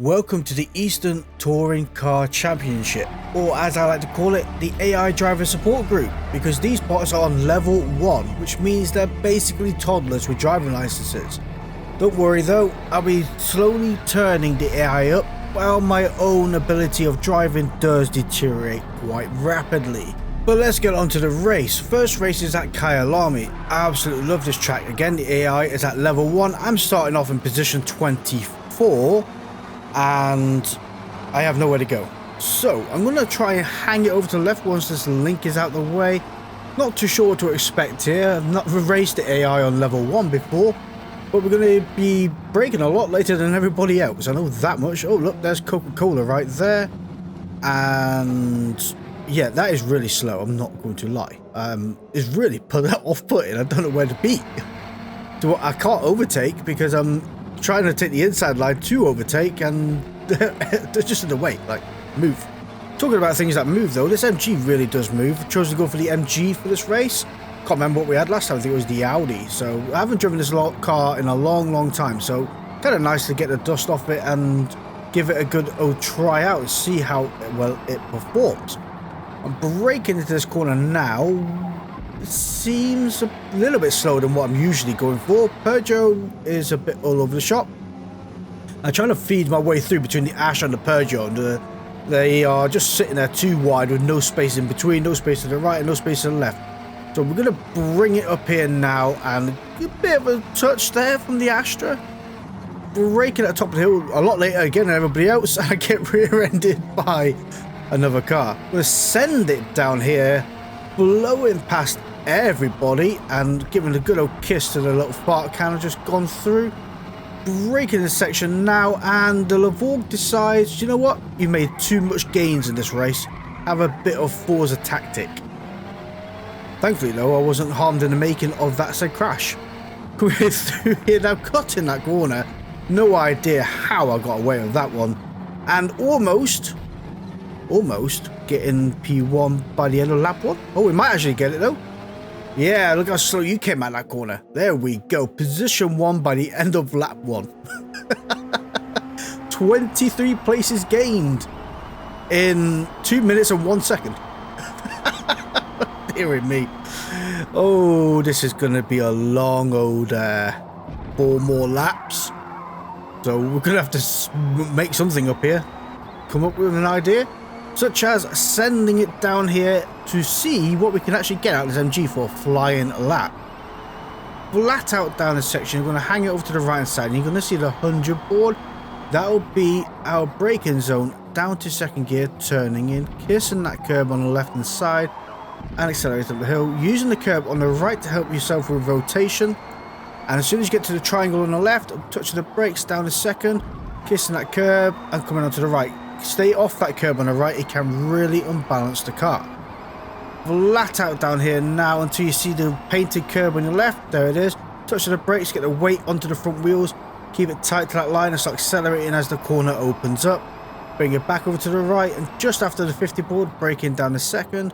Welcome to the Eastern Touring Car Championship, or as I like to call it, the AI Driver Support Group, because these bots are on level 1, which means they're basically toddlers with driving licenses. Don't worry though, I'll be slowly turning the AI up, while my own ability of driving does deteriorate quite rapidly. But let's get on to the race. First race is at Kyalami. I absolutely love this track. Again, the AI is at level 1. I'm starting off in position 24. And I have nowhere to go. So I'm going to try and hang it over to the left once this link is out the way. Not too sure what to expect here. I've not raced the AI on level 1 before, but we're going to be braking a lot later than everybody else. I know that much. Oh look, there's Coca-Cola right there. And yeah, that is really slow. I'm not going to lie. It's really off-putting. I don't know where to be. I can't overtake because I'm trying to take the inside line to overtake, and they're just in the way. Like, move. Talking about things that move though, this MG really does move. I chose to go for the MG for this race. Can't remember what we had last time. I think it was the Audi. So I haven't driven this car in a long time, so kind of nice to get the dust off it and give it a good old try out and see how well it performs. I'm braking into this corner now. It seems a little bit slower than what I'm usually going for. Peugeot is a bit all over the shop. I'm trying to feed my way through between the Ash and the Peugeot, and they are just sitting there too wide with no space in between, no space to the right and no space to the left. So we're going to bring it up here now, and a bit of a touch there from the Astra. Braking at the top of the hill a lot later again than everybody else, and I get rear-ended by another car. I'm going to send it down here, blowing past everybody and giving a good old kiss to the little fart can I've just gone through. Braking this section now, and the Lavorg decides, you know what, you made too much gains in this race, have a bit of Forza tactic. Thankfully though, I wasn't harmed in the making of that said crash. We're through here now, cutting that corner, no idea how I got away with that one, and almost getting P1 by the end of lap 1. Oh, we might actually get it though. Yeah, look how slow you came out that corner. There we go. Position 1 by the end of lap 1. 23 places gained in 2 minutes and 1 second. Dear me. Oh, this is going to be a long old 4 more laps. So we're going to have to make something up here. Come up with an idea. Such as sending it down here to see what we can actually get out of this MG for a flying lap. Flat out down this section, we're going to hang it over to the right hand side, and you're going to see the 100 board. That will be our braking zone, down to second gear, turning in, kissing that curb on the left hand side, and accelerate up the hill, using the curb on the right to help yourself with rotation. And as soon as you get to the triangle on the left, touching the brakes down a second, kissing that curb, and coming onto the right. Stay off that curb on the right, it can really unbalance the car. Flat out down here now until you see the painted curb on your left. There it is. Touch the brakes, get the weight onto the front wheels, keep it tight to that line and start accelerating as the corner opens up. Bring it back over to the right, and just after the 50 board, braking down a second,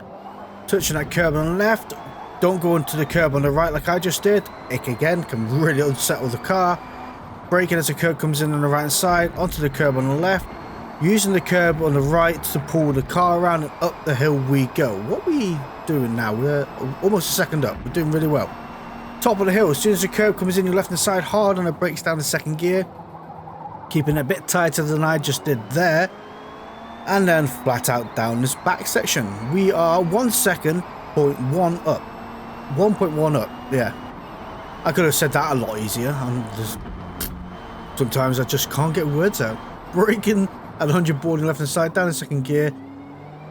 touching that curb on the left. Don't go into the curb on the right like I just did. It again can really unsettle the car. Braking as the curb comes in on the right hand side, onto the curb on the left. Using the curb on the right to pull the car around, and up the hill we go. What are we doing now? We're almost a second up. We're doing really well. Top of the hill, as soon as the curb comes in your left hand side, hard on the brakes down the second gear. Keeping it a bit tighter than I just did there. And then flat out down this back section. We are 1 second, 0.1 up. 1.1 up, yeah. I could have said that a lot easier. Sometimes I just can't get words out. Braking at 100 board on the left hand side, down in second gear.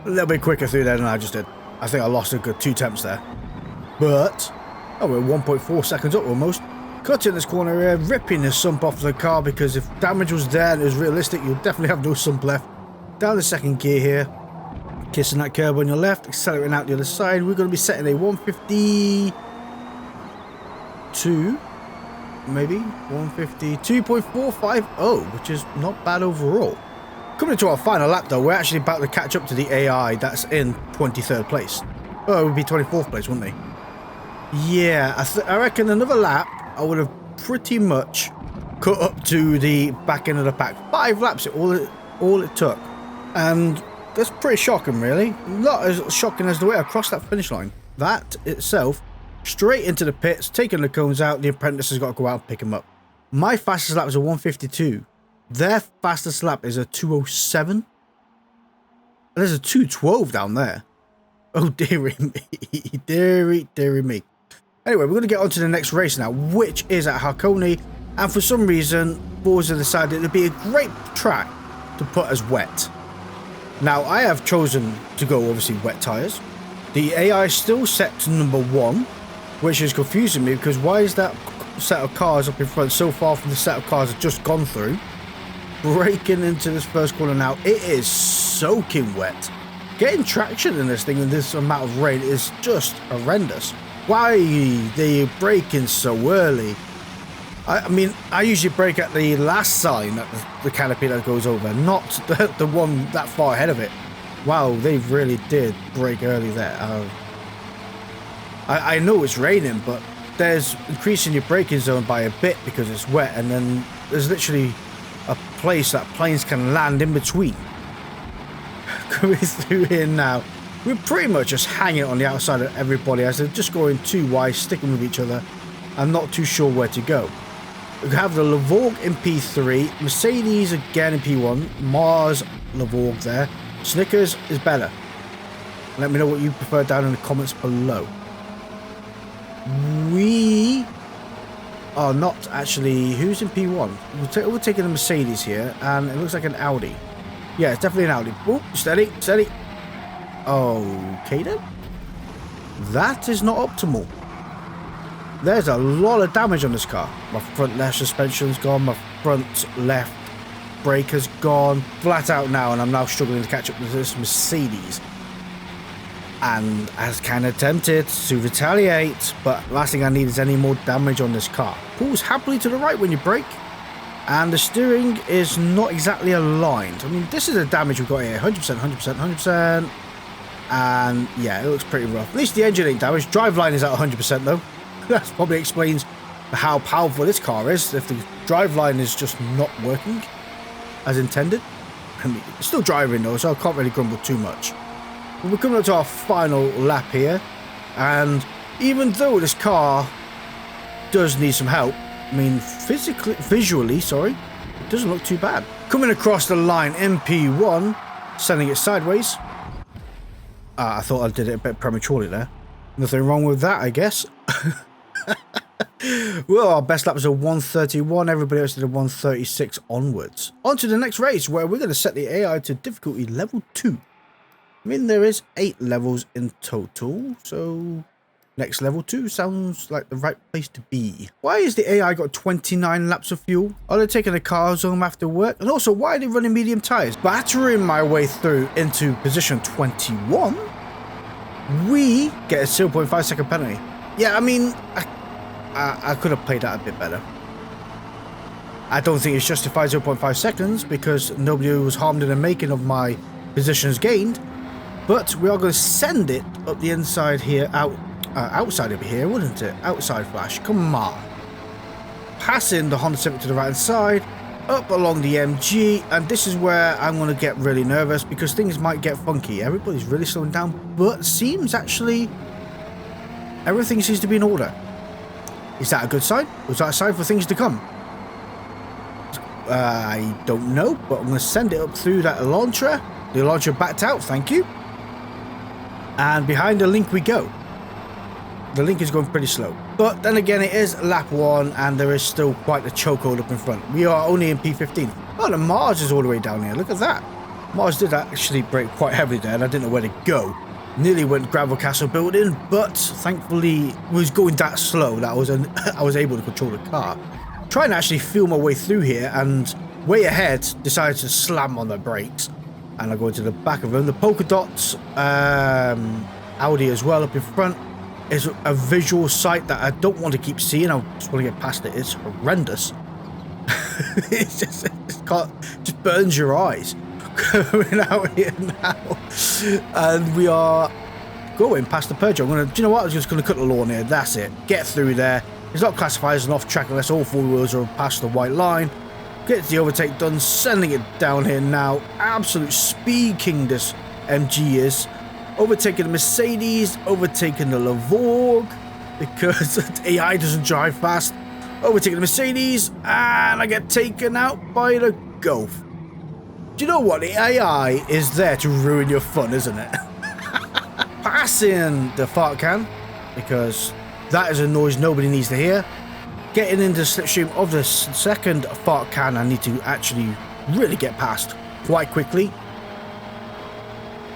A little bit quicker through there than I just did. I think I lost a good 2 temps there. But, oh, we're 1.4 seconds up almost. Cutting this corner here, ripping the sump off the car, because if damage was there and it was realistic, you'll definitely have no sump left. Down the second gear here. Kissing that curb on your left, accelerating out the other side. We're going to be setting a 152, maybe 152.450, which is not bad overall. Coming to our final lap though, we're actually about to catch up to the AI that's in 23rd place. Oh, it would be 24th place, wouldn't they? Yeah, I reckon another lap, I would have pretty much cut up to the back end of the pack. 5 laps, all it took. And that's pretty shocking, really. Not as shocking as the way I crossed that finish line. That itself, straight into the pits, taking the cones out. The apprentice has got to go out and pick him up. My fastest lap is a 152. Their fastest lap is a 207. There's a 212 down there. Oh, dearie me. Dearie me. Anyway, we're going to get on to the next race now, which is at Hakonei. And for some reason, Forza decided it would be a great track to put as wet. Now, I have chosen to go, obviously, wet tyres. The AI is still set to number 1, which is confusing me, because why is that set of cars up in front so far from the set of cars I've just gone through? Braking into this first corner now. It is soaking wet. Getting traction in this thing in this amount of rain is just horrendous. Why are you braking so early? I mean, I usually brake at the last sign, at the canopy that goes over, not the one that far ahead of it. Wow, they really did brake early there. I know it's raining, but there's increasing your braking zone by a bit because it's wet, and then there's literally a place that planes can land in between. Coming through here now, we're pretty much just hanging on the outside of everybody as they're just going too wide, sticking with each other, and not too sure where to go. We have the Lavorg in P3, Mercedes again in P1, Mars, Lavorg there. Snickers is better. Let me know what you prefer down in the comments below. We are not actually... Who's in P1? We're taking a Mercedes here, and it looks like an Audi. Yeah, it's definitely an Audi. Oh, steady, steady. Okay then. That is not optimal. There's a lot of damage on this car. My front left suspension's gone. My front left brake has gone. Flat out now, and I'm now struggling to catch up with this Mercedes. And I was kind of tempted to retaliate, but last thing I need is any more damage on this car. Pulls happily to the right when you brake, and the steering is not exactly aligned. I mean, this is the damage we've got here. 100%, 100%, 100%. And yeah, it looks pretty rough. At least the engine ain't damaged. Driveline is at 100% though. That probably explains how powerful this car is, if the driveline is just not working as intended. I mean, it's still driving though, so I can't really grumble too much. But we're coming up to our final lap here, and even though this car does need some help, I mean, visually, it doesn't look too bad. Coming across the line, MP1, sending it sideways. I thought I did it a bit prematurely there. Nothing wrong with that, I guess. Well, our best lap was a 131. Everybody else did a 136 onwards. On to the next race, where we're going to set the AI to difficulty level 2. I mean, there is 8 levels in total, so next level 2 sounds like the right place to be. Why is the AI got 29 laps of fuel? Are they taking the cars home after work? And also, why are they running medium tyres? Battering my way through into position 21, we get a 0.5 second penalty. Yeah, I mean, I could have played that a bit better. I don't think it's justified 0.5 seconds because nobody was harmed in the making of my positions gained. But we are going to send it up the inside here, outside over here, wouldn't it? Outside flash, come on. Passing the Honda Civic to the right hand side, up along the MG, and this is where I'm going to get really nervous because things might get funky. Everybody's really slowing down, but seems actually everything seems to be in order. Is that a good sign? Was that a sign for things to come? I don't know, but I'm going to send it up through that Elantra. The Elantra backed out, thank you. And behind the Link we go. The Link is going pretty slow. But then again, it is lap 1 and there is still quite a chokehold up in front. We are only in P15. Oh, the Mars is all the way down here. Look at that. Mars did actually brake quite heavily there and I didn't know where to go. Nearly went gravel castle building, but thankfully was going that slow that I was able to control the car. Trying to actually feel my way through here and way ahead decided to slam on the brakes. And I go into the back of them. The polka dots Audi as well up in front is a visual sight that I don't want to keep seeing. I just want to get past it. It's horrendous. just burns your eyes. Coming out here now, and we are going past the Peugeot. Do you know what? I'm just going to cut the lawn here. That's it. Get through there. It's not classified as an off-track unless all four wheels are past the white line. Gets the overtake done, sending it down here now. Absolute speed king this MG is. Overtaking the Mercedes, overtaking the Lavorg, because the AI doesn't drive fast. Overtaking the Mercedes, and I get taken out by the Golf. Do you know what? The AI is there to ruin your fun, isn't it? Passing the fart can, because that is a noise nobody needs to hear. Getting into the slipstream of the second fart can, I need to actually really get past quite quickly.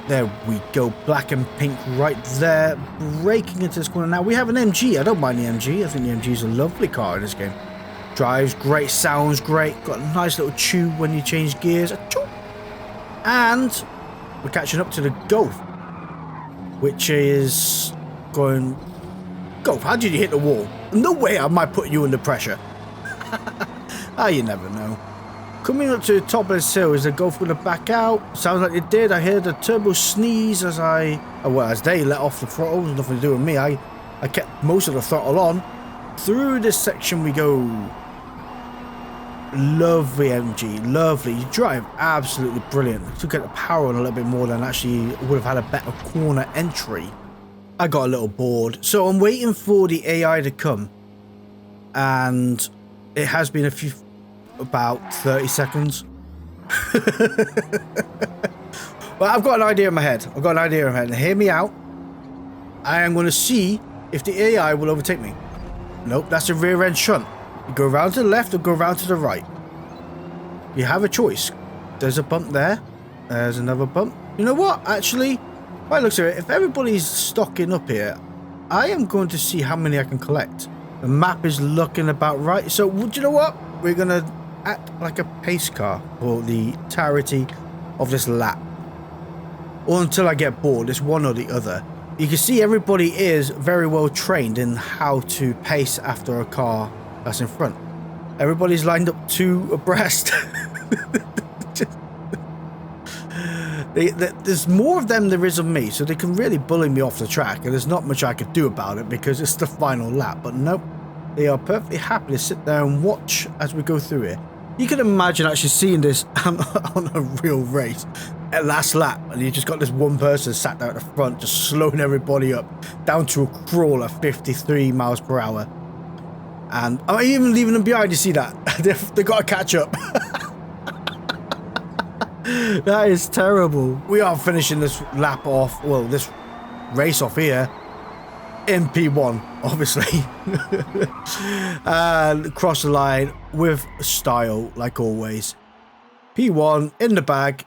There we go, black and pink right there, breaking into this corner. Now we have an MG. I don't mind the MG. I think the MG is a lovely car in this game. Drives great, sounds great, got a nice little chew when you change gears. And we're catching up to the Golf, which is going... Golf, how did you hit the wall? No way I might put you under pressure. Ah, you never know. Coming up to the top of this hill, is the Golf going to back out? Sounds like it did. I hear the turbo sneeze as as they let off the throttle. It was nothing to do with me. I kept most of the throttle on. Through this section we go. Lovely MG, lovely. You drive absolutely brilliant. To get the power on a little bit more than actually would have had a better corner entry. I got a little bored, so I'm waiting for the AI to come, and it has been about 30 seconds. Well, I've got an idea in my head. And hear me out. I am going to see if the AI will overtake me. Nope, that's a rear end shunt. You go around to the left or go around to the right. You have a choice. There's a bump there. There's another bump. You know what? Actually, by the looks of it, if everybody's stocking up here, I am going to see how many I can collect. The map is looking about right. So, do you know what? We're going to act like a pace car for the entirety of this lap. Or until I get bored. It's one or the other. You can see everybody is very well trained in how to pace after a car that's in front. Everybody's lined up two abreast. There's more of them than there is of me, so they can really bully me off the track, and there's not much I could do about it because it's the final lap. But nope, they are perfectly happy to sit there and watch as we go through here. You can imagine actually seeing this on a real race at last lap, and you just got this one person sat there at the front just slowing everybody up down to a crawl at 53 miles per hour. And I'm even leaving them behind. You see that? They've got to catch up. That is terrible. We are finishing this lap off, well, this race off here in P1, obviously. And cross the line with style, like always. P1 in the bag.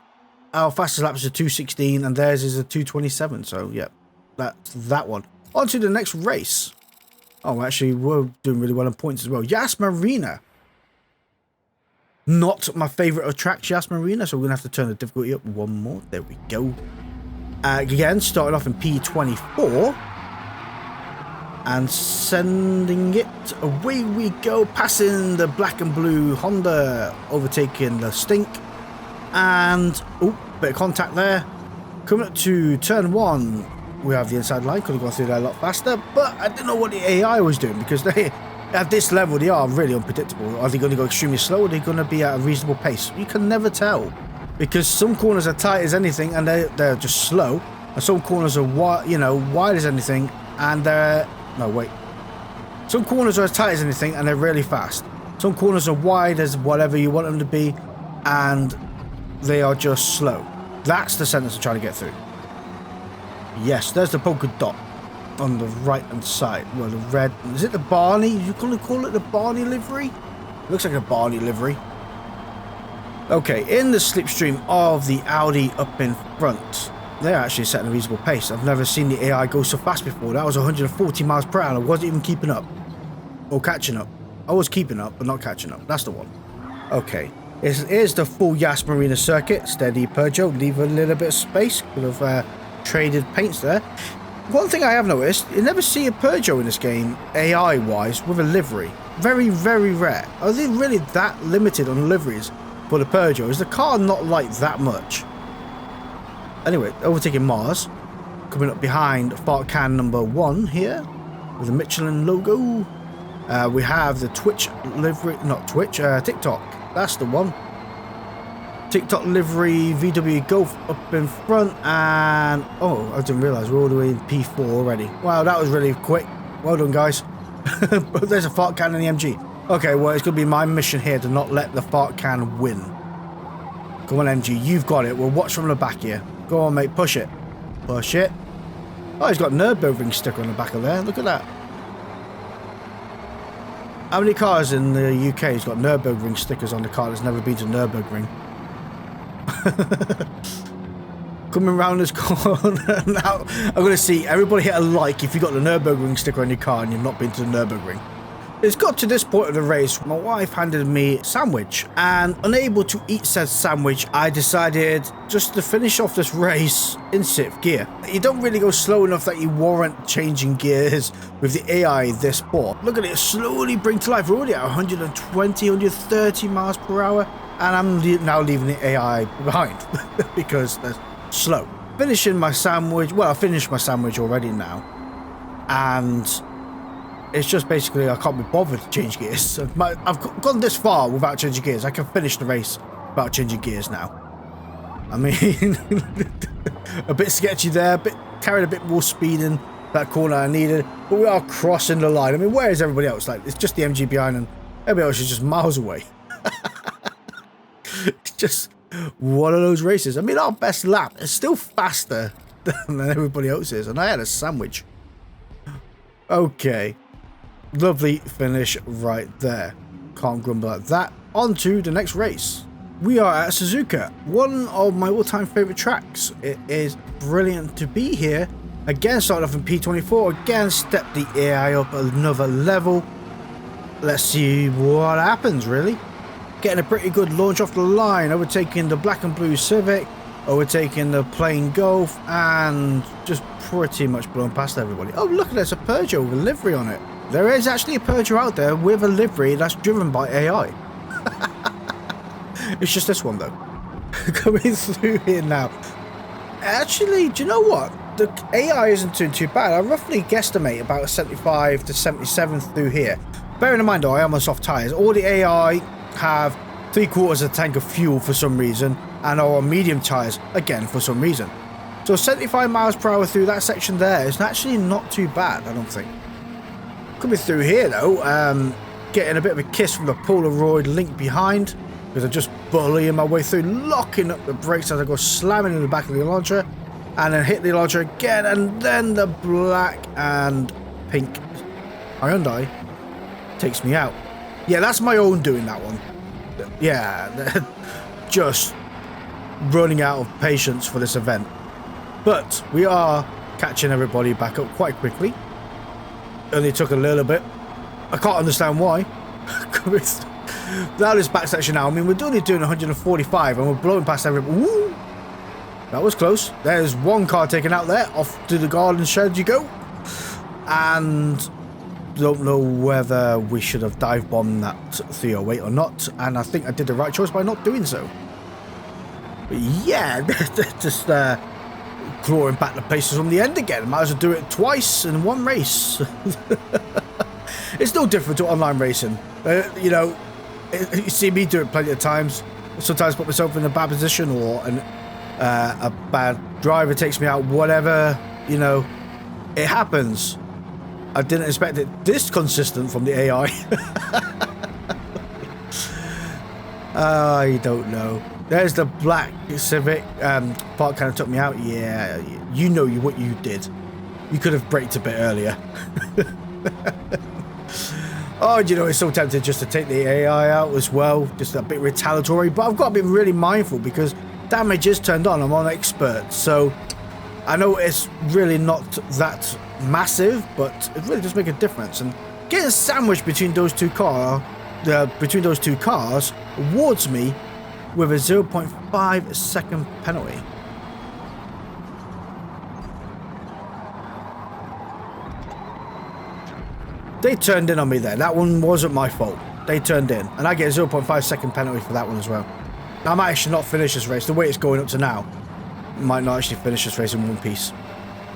Our fastest lap is a 2:16, and theirs is a 2:27. So, yeah, that's that one. On to the next race. Oh, actually, we're doing really well on points as well. Yas Marina. Not my favourite of tracks, Yas Marina, so we're going to have to turn the difficulty up one more. There we go. Again, starting off in P24. And sending it. Away we go. Passing the black and blue Honda. Overtaking the Stink. And, oh, bit of contact there. Coming up to turn 1. We have the inside line. Could have gone through there a lot faster. But I didn't know what the AI was doing, because they... At this level, they are really unpredictable. Are they going to go extremely slow, or are they going to be at a reasonable pace? You can never tell, because some corners are tight as anything and they're just slow, and some corners are wide as anything and they're some corners are as tight as anything and they're really fast. Some corners are wide as whatever you want them to be, and they are just slow. That's the sentence I'm trying to get through. Yes, there's the polka dot on the right hand side. Well, the red, is it the Barney? You call it the Barney livery? Looks like a Barney livery. Okay, in the slipstream of the Audi up in front, they're actually setting a reasonable pace. I've never seen the AI go so fast before. That was 140 miles per hour. I wasn't even keeping up or catching up. I was keeping up but not catching up. That's the one. Okay, here's the full Yas Marina circuit. Steady Peugeot, leave a little bit of space. Could have traded paints there. One thing I have noticed, you never see a Peugeot in this game, AI-wise, with a livery. Very, very rare. Are they really that limited on liveries for the Peugeot? Is the car not like that much? Anyway, overtaking Mars. Coming up behind fart can number 1 here, with the Michelin logo. We have the Twitch livery, not Twitch, TikTok. That's the one. TikTok livery VW Golf up in front, and oh, I didn't realise we're all the way in P4 already. Wow, that was really quick. Well done, guys. But there's a fart can in the MG. Okay, well, it's going to be my mission here to not let the fart can win. Come on, MG, you've got it. We'll watch from the back here. Go on, mate, push it. Push it. Oh, he's got a Nürburgring sticker on the back of there. Look at that. How many cars in the UK has got Nürburgring stickers on the car that's never been to Nürburgring? Coming around this corner now, I'm going to see everybody hit a like if you got the Nürburgring sticker on your car and you've not been to the Nürburgring. It's got to this point of the race, my wife handed me a sandwich, and unable to eat said sandwich, I decided just to finish off this race in 6th gear. You don't really go slow enough that you warrant changing gears with the AI this poor. Look at it slowly bring to life. We're already at 120, 130 miles per hour, and I'm now leaving the AI behind because they're slow. Finishing my sandwich, well, I finished my sandwich already now, and it's just basically I can't be bothered to change gears. I've gone this far without changing gears. I can finish the race without changing gears now. I mean, a bit sketchy there, carried a bit more speed in that corner I needed, but we are crossing the line. I mean, where is everybody else? Like, it's just the MG behind, and everybody else is just miles away. It's just one of those races. I mean, our best lap is still faster than everybody else's, and I had a sandwich. Okay. Lovely finish right there. Can't grumble at that. On to the next race. We are at Suzuka, one of my all-time favourite tracks. It is brilliant to be here. Again, started off in P24. Again, step the AI up another level. Let's see what happens, really. Getting a pretty good launch off the line. Overtaking the black and blue Civic. Overtaking the plain Golf. And just pretty much blowing past everybody. Oh, look, there's a Peugeot with a livery on it. There is actually a Peugeot out there with a livery that's driven by AI. It's just this one, though. Coming through here now. Actually, do you know what? The AI isn't doing too bad. I roughly guesstimate about a 75 to 77 through here. Bearing in mind, though, I am on soft tyres. All the AI have 3/4 of a tank of fuel for some reason and are on medium tyres, again, for some reason. So 75 miles per hour through that section there is actually not too bad, I don't think. Coming through here, though, getting a bit of a kiss from the Polaroid link behind, because I'm just bullying my way through, locking up the brakes as I go slamming in the back of the launcher, and then hit the launcher again, and then the black and pink Hyundai takes me out. Yeah, that's my own doing, that one. Yeah, just running out of patience for this event. But we are catching everybody back up quite quickly. Only took a little bit. I can't understand why. Now this back section now, I mean, we're only doing 145 and we're blowing past everybody. Woo! That was close. There's one car taken out there. Off to the garden shed you go. And don't know whether we should have dive bombed that 308 or not. And I think I did the right choice by not doing so. But yeah, just clawing back the paces from the end again. Might as well do it twice in one race. It's no different to online racing. You know, you see me do it plenty of times. Sometimes put myself in a bad position, or a bad driver takes me out, whatever, you know. It happens. I didn't expect it this consistent from the AI. I don't know. There's the black Civic. Park kind of took me out. Yeah, you know what you did. You could have braked a bit earlier. Oh, you know, it's so tempted just to take the AI out as well. Just a bit retaliatory. But I've got to be really mindful because damage is turned on. I'm on expert. So I know it's really not that massive, but it really does make a difference. And getting sandwiched between those two cars awards me with a 0.5 second penalty. They turned in on me there. That one wasn't my fault. They turned in. And I get a 0.5 second penalty for that one as well. Now, I might actually not finish this race. The way it's going up to now, I might not actually finish this race in one piece.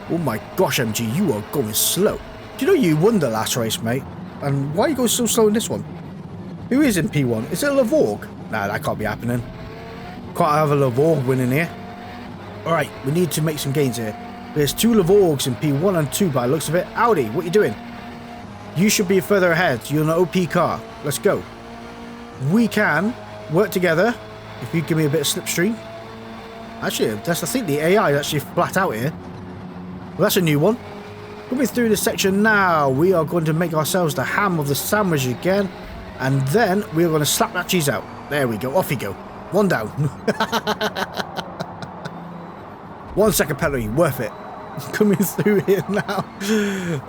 Oh my gosh, MG, you are going slow. Do you know you won the last race, mate? And why you go so slow in this one? Who is in P1? Is it a Lavorg? Nah, that can't be happening. Can't have a Lavorg winning here. Alright, we need to make some gains here. There's 2 Lavorgs in P1 and 2 by the looks of it. Audi, what you doing? You should be further ahead. You're an OP car. Let's go. We can work together if you give me a bit of slipstream. Actually, I think the AI is actually flat out here. Well, that's a new one. Coming through this section now, we are going to make ourselves the ham of the sandwich again. And then we're going to slap that cheese out. There we go. Off you go. 1 down. 1 second penalty. Worth it. Coming through here now.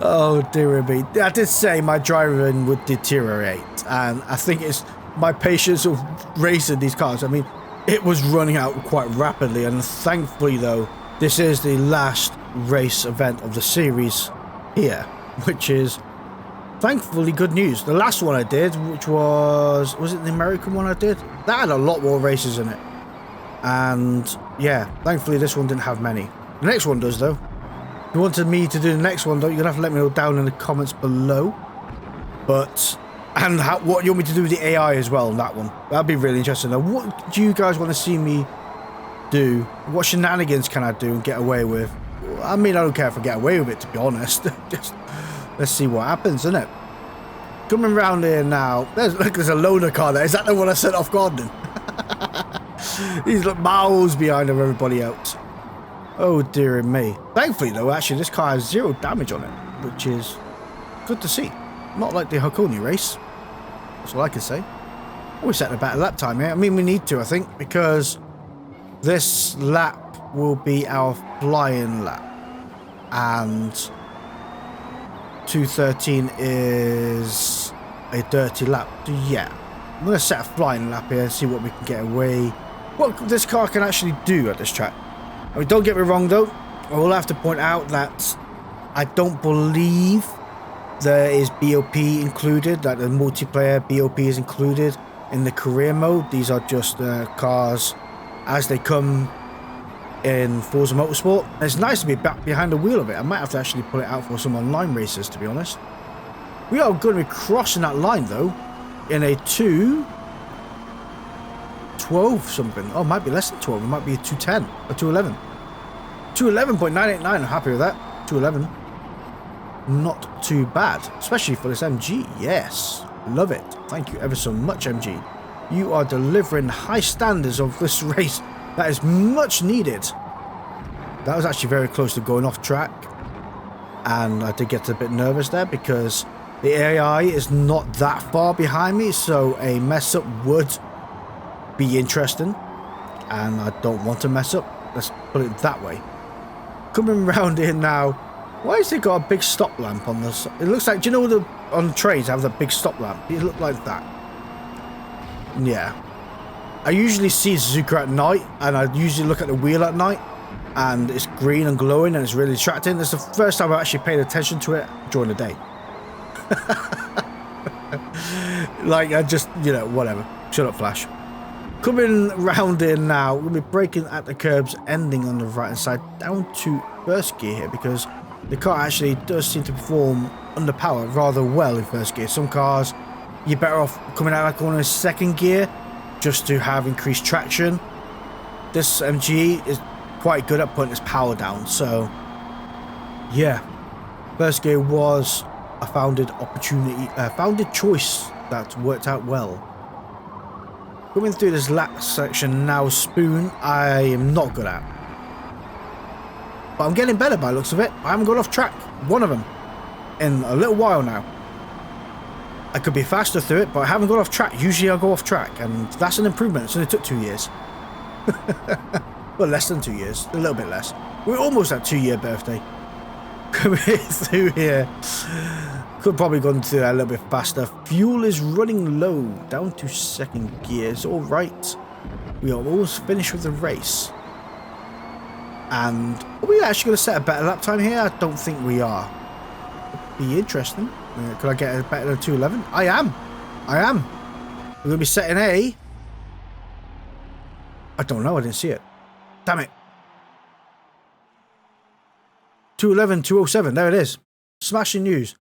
Oh, dear me. I did say my driving would deteriorate. And I think it's my patience of racing these cars. I mean, it was running out quite rapidly. And thankfully, though, this is the last race event of the series here, which is thankfully good news. The last one I did, which was it the American one I did? That had a lot more races in it. And yeah, thankfully this one didn't have many. The next one does, though. If you wanted me to do the next one, though, you're gonna have to let me know down in the comments below. But and what you want me to do with the AI as well on that one. That'd be really interesting. Now, what do you guys want to see me do? What shenanigans can I do and get away with? I mean, I don't care if I get away with it, to be honest. Just let's see what happens, isn't it? Coming around here now. There's a loaner car there. Is that the one I sent off gardening? He's like miles behind of everybody else. Oh dear me. Thankfully though, actually this car has 0 damage on it, which is good to see. Not like the Hakonei race. That's all I can say. We're setting a better lap time here. I mean, we need to, I think, because this lap will be our flying lap. And 2:13 is a dirty lap. So yeah, I'm going to set a flying lap here and see what we can get away. What this car can actually do at this track. I mean, don't get me wrong though. I will have to point out that I don't believe there is BOP included, that the multiplayer BOP is included in the career mode. These are just cars as they come in Forza Motorsport. And it's nice to be back behind the wheel of it. I might have to actually put it out for some online races, to be honest. We are going to be crossing that line though in a 2:12 something. Oh, it might be less than 12. It might be a 2:10 or 2:11. 2:11.989. I'm happy with that. 2:11. Not too bad, especially for this MG. Yes, love it. Thank you ever so much, MG. You are delivering high standards of this race. That is much needed. That was actually very close to going off track, and I did get a bit nervous there because the AI is not that far behind me, so a mess up would be interesting, and I don't want to mess up. Let's put it that way. Coming round here now. Why has it got a big stop lamp on this? It looks like, do you know on the trains have the big stop lamp? It looked like that. Yeah. I usually see Suzuka at night, and I usually look at the wheel at night, and it's green and glowing, and it's really attracting. It's the first time I've actually paid attention to it during the day. Like, I just, you know, whatever. Shut up, Flash. Coming round in now, we'll be braking at the curbs, ending on the right hand side, down to first gear here, because the car actually does seem to perform under power rather well in first gear. Some cars, you're better off coming out of that corner in second gear just to have increased traction. This MG is quite good at putting its power down. So, yeah, first gear was a founded choice that worked out well. Coming through this lap section now, Spoon, I am not good at. But I'm getting better by the looks of it. I haven't gone off track, one of them, in a little while now. I could be faster through it, but I haven't gone off track. Usually I go off track, and that's an improvement. It's only took 2 years. Well, less than 2 years, a little bit less. We're almost at 2-year birthday. Coming through here. Could probably gone through that a little bit faster. Fuel is running low, down to second gear. It's all right. We are almost finished with the race. And are we actually going to set a better lap time here? I don't think we are. It'd be interesting. Could I get a better than 2:11? I am. We're going to be setting a... I don't know. I didn't see it. Damn it. 2:11, 2:07. There it is. Smashing news.